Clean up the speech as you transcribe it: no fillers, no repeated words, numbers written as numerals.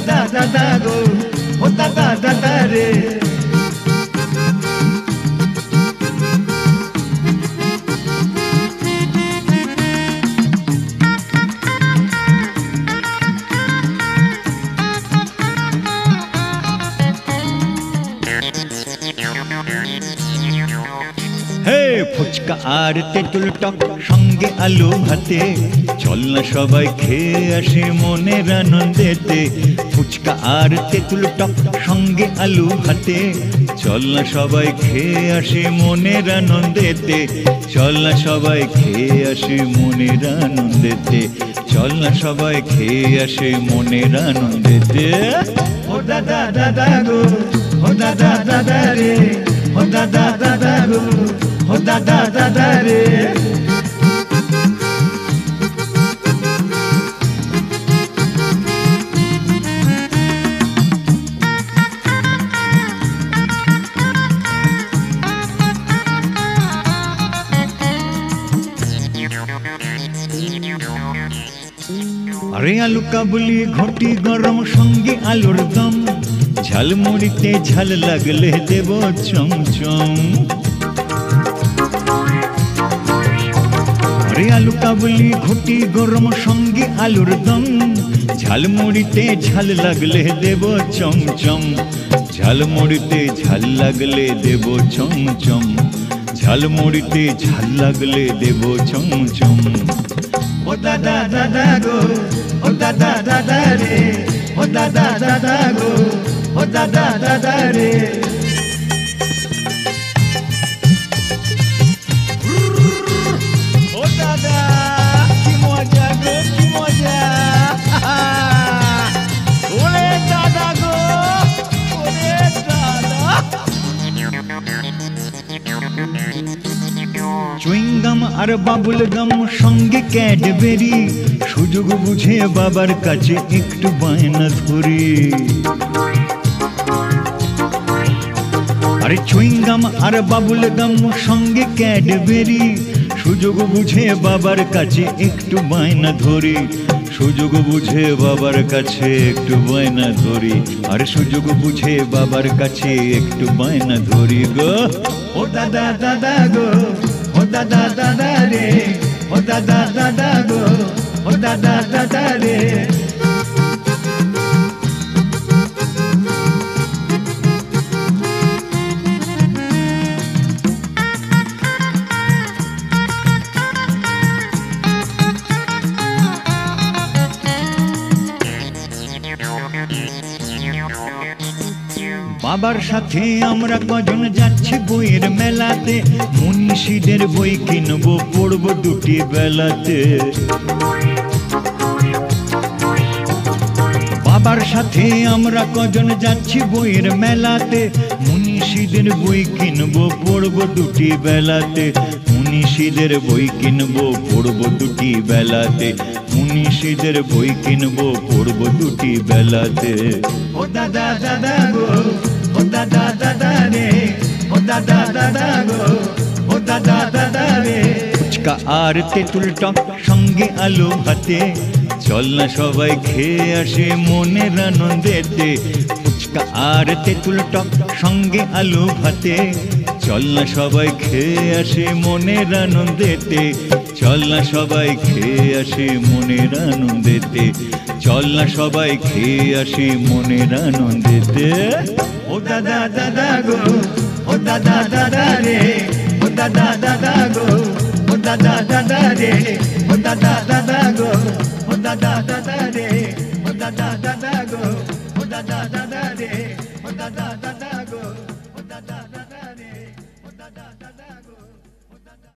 দাদা দাদা গো, ও দাদা দাদা রে। হে ফুচকা আর তেঁতুল টক সঙ্গে আলু ভাতে, চল না সবাই খেয়ে আসি মনের আনন্দেতে। ফুচকা আর তেঁতুল টক সঙ্গে আলু ভাতে, চল না সবাই খেয়ে আসি মনের আনন্দেতে। চল না সবাই খেয়ে আসি মনের আনন্দেতে। চল না সবাই খেয়ে আসি মনের আনন্দেতে। ও দাদা দাদা গো, ও দাদা দাদা রে, ও দাদা দাদা গো, ও দাদা দাদা রে। আরে আলু কাবুলি ঘটি গরম সঙ্গে আলুর দম, ঝালমুড়িতে ঝাল লাগলে দেব চমচম। আরে আলু কাবুলি ঘটি গরম সঙ্গে আলুর দম, ঝালমুড়িতে ঝাল লাগলে দেব চমচম। ঝালমুড়িতে ঝাল লাগলে দেব চমচম। ঝালমুড়িতে ঝাল লাগলে দেব চমচম। ও দাদা দাদা গো, ও দাদা দাদা রে, ও দাদা দাদা গো, ও দাদা দাদা রে। ও দাদা কি মজা গো, কি মজা। ওরে দাদা গো, ওরে দাদা। চুইংগাম আর বাবুল গাম সঙ্গে ক্যাডবেরি, সুযোগ বুঝে বাবার কাছে একটু বায়না ধরি। আরে চুইংগাম আর বাবুল গাম সঙ্গে ক্যাডবেরি, সুযোগ বুঝে বাবার কাছে একটু বায়না ধরি। সুযোগ বুঝে বাবার কাছে একটু বায়না ধরি। আর সুযোগ বুঝে বাবার কাছে একটু বায়না ধরি গো। ও দাদা দাদা গো, ও দাদা দাদা রে, ও দাদা দাদা গো, ও দাদা দাদা রে। বাবার সাথে আমরা কজন যাচ্ছি বইয়ের মেলাতে, মনীষীদের বই কিনবো পড়বো দুটি বেলাতে। বাবার সাথে আমরা কজন যাচ্ছি বইয়ের মেলাতে, মনীষীদের বই কিনবো পড়বো দুটি বেলাতে। মনীষীদের বই কিনবো পড়বো দুটি বেলাতে। মনীষীদের বই কিনবো পড়বো দুটি বেলাতে। ও দাদা দাদা গো, ও দাদা দাদা রে, ও দাদা দাদা গো, ও দাদা দাদা রে। ফুচকা আর তেঁতুল টক সঙ্গে আলু ভাতে, চল না সবাই খেয়ে আসে মনের আনন্দেতে। ফুচকা আর তেঁতুল টক সঙ্গে আলু ভাতে, চল না সবাই খেয়ে আসে মনের আনন্দেতে। চল না সবাই খেয়ে আসে মনের আনন্দেতে। চল না সবাই খেয়ে আসি মনের আনন্দেতে। ও দাদা দাদা গো, ও দাদা দাদা রে, ও দাদা দাদা গো, ও দাদা দাদা রে, ও দাদা দাদা গো, ও দাদা দাদা রে, ও দাদা দাদা গো, ও দাদা দাদা।